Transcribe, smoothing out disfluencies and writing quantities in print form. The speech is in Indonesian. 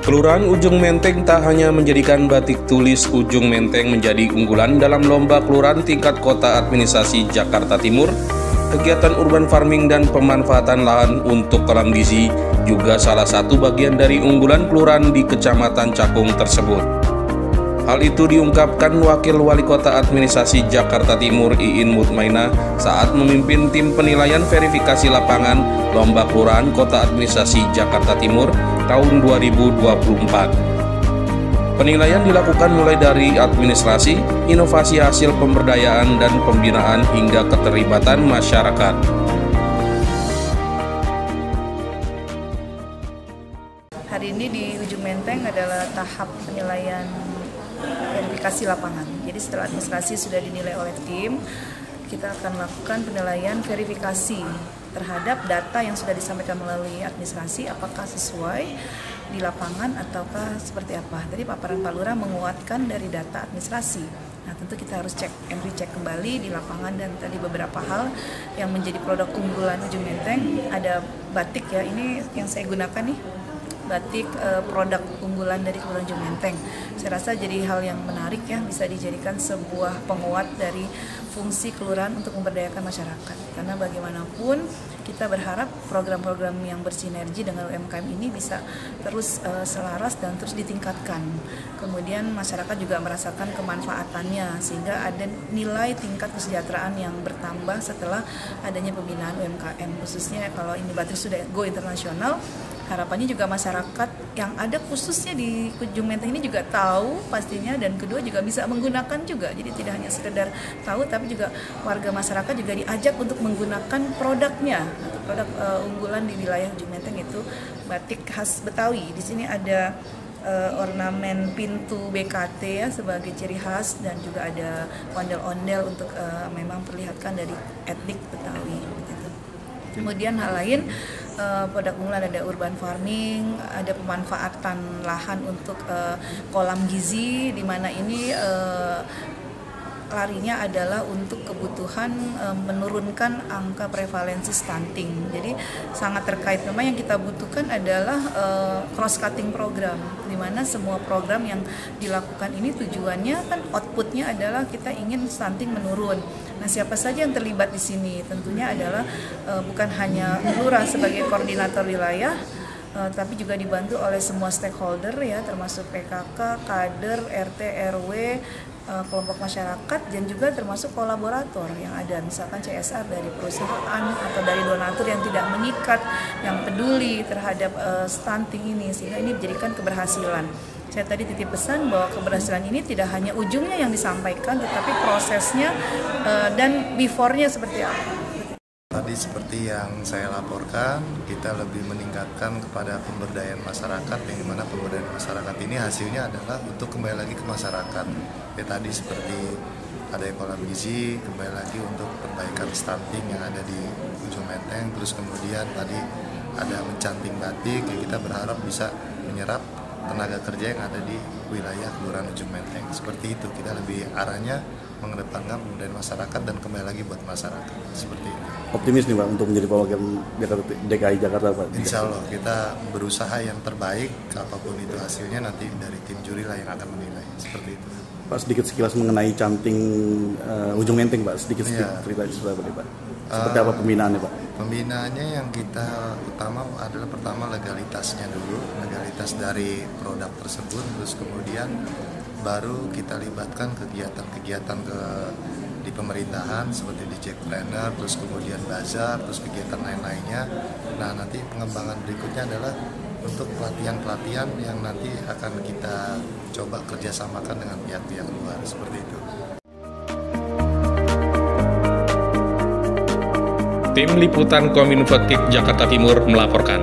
Kelurahan Ujung Menteng tak hanya menjadikan batik tulis Ujung Menteng menjadi unggulan dalam lomba kelurahan tingkat kota administrasi Jakarta Timur, kegiatan urban farming dan pemanfaatan lahan untuk kolam gizi juga salah satu bagian dari unggulan kelurahan di Kecamatan Cakung tersebut. Hal itu diungkapkan Wakil Wali Kota Administrasi Jakarta Timur Iin Mutmainah saat memimpin tim penilaian verifikasi lapangan Lomba Kelurahan Kota Administrasi Jakarta Timur tahun 2024. Penilaian dilakukan mulai dari administrasi, inovasi hasil pemberdayaan dan pembinaan hingga keterlibatan masyarakat. Hari ini di Ujung Menteng adalah tahap penilaian verifikasi lapangan. Jadi setelah administrasi sudah dinilai oleh tim, kita akan lakukan penilaian verifikasi terhadap data yang sudah disampaikan melalui administrasi, apakah sesuai di lapangan ataukah seperti apa. Tadi paparan Pak Lurah menguatkan dari data administrasi. Nah, tentu kita harus cek and recheck kembali di lapangan, dan tadi beberapa hal yang menjadi produk unggulan Ujung Menteng. Ada batik ya, ini yang saya gunakan nih, batik produk unggulan dari Kelurahan Ujung Menteng. Saya rasa jadi hal yang menarik ya, bisa dijadikan sebuah penguat dari fungsi kelurahan untuk memberdayakan masyarakat. Karena bagaimanapun kita berharap program-program yang bersinergi dengan UMKM ini bisa terus selaras dan terus ditingkatkan. Kemudian masyarakat juga merasakan kemanfaatannya, sehingga ada nilai tingkat kesejahteraan yang bertambah setelah adanya pembinaan UMKM. Khususnya kalau ini batik sudah go internasional, harapannya juga masyarakat yang ada khususnya di Ujung Menteng ini juga tahu pastinya, dan kedua juga bisa menggunakan juga. Jadi tidak hanya sekedar tahu, tapi juga warga masyarakat juga diajak untuk menggunakan produknya, atau produk unggulan di wilayah Ujung Menteng itu batik khas Betawi. Di sini ada ornamen pintu BKT ya sebagai ciri khas, dan juga ada ondel-ondel untuk memang perlihatkan dari etnik Betawi. Kemudian hal lain, produk unggulan ada urban farming, ada pemanfaatan lahan untuk kolam gizi, di mana ini larinya adalah untuk kebutuhan menurunkan angka prevalensi stunting. Jadi sangat terkait. Memang yang kita butuhkan adalah cross-cutting program, di mana semua program yang dilakukan ini tujuannya kan outputnya adalah kita ingin stunting menurun. Nah, siapa saja yang terlibat di sini? Tentunya adalah bukan hanya lurah sebagai koordinator wilayah, tapi juga dibantu oleh semua stakeholder ya, termasuk PKK, kader, RT, RW, kelompok masyarakat, dan juga termasuk kolaborator yang ada, misalkan CSR dari perusahaan atau dari donatur yang tidak mengikat, yang peduli terhadap stunting ini, sehingga ini menjadikan keberhasilan. Saya tadi titip pesan bahwa keberhasilan ini tidak hanya ujungnya yang disampaikan, tetapi prosesnya dan before-nya seperti apa. Tadi seperti yang saya laporkan, kita lebih meningkatkan kepada pemberdayaan masyarakat, yang dimana pemberdayaan masyarakat ini hasilnya adalah untuk kembali lagi ke masyarakat. Ya, tadi seperti ada kolam gizi, kembali lagi untuk perbaikan stunting yang ada di Ujung Menteng, terus kemudian tadi ada mencanting batik, ya kita berharap bisa menyerap tenaga kerja yang ada di wilayah Kelurahan Ujung Menteng. Seperti itu, kita lebih arahnya mengedepankan pemberdayaan masyarakat dan kembali lagi buat masyarakat. Seperti itu. Optimis nih Pak untuk menjadi perwakilan DKI Jakarta Pak? Insya Allah kita berusaha yang terbaik, apapun itu hasilnya nanti dari tim juri lah yang akan menilai. Seperti itu. Pak, sedikit sekilas mengenai canting Ujung Menteng Pak, sedikit cerita seperti Pak. Seperti apa pembinaannya Pak? Pembinaannya yang kita utama adalah pertama legalitasnya dulu, legalitas dari produk tersebut, terus kemudian baru kita libatkan kegiatan-kegiatan di pemerintahan seperti di Jackpreneur, terus kemudian bazar, terus kegiatan lain-lainnya. Nah, nanti pengembangan berikutnya adalah untuk pelatihan-pelatihan yang nanti akan kita coba kerjasamakan dengan pihak-pihak luar, seperti itu. Tim Liputan Kominfo Jakarta Timur melaporkan.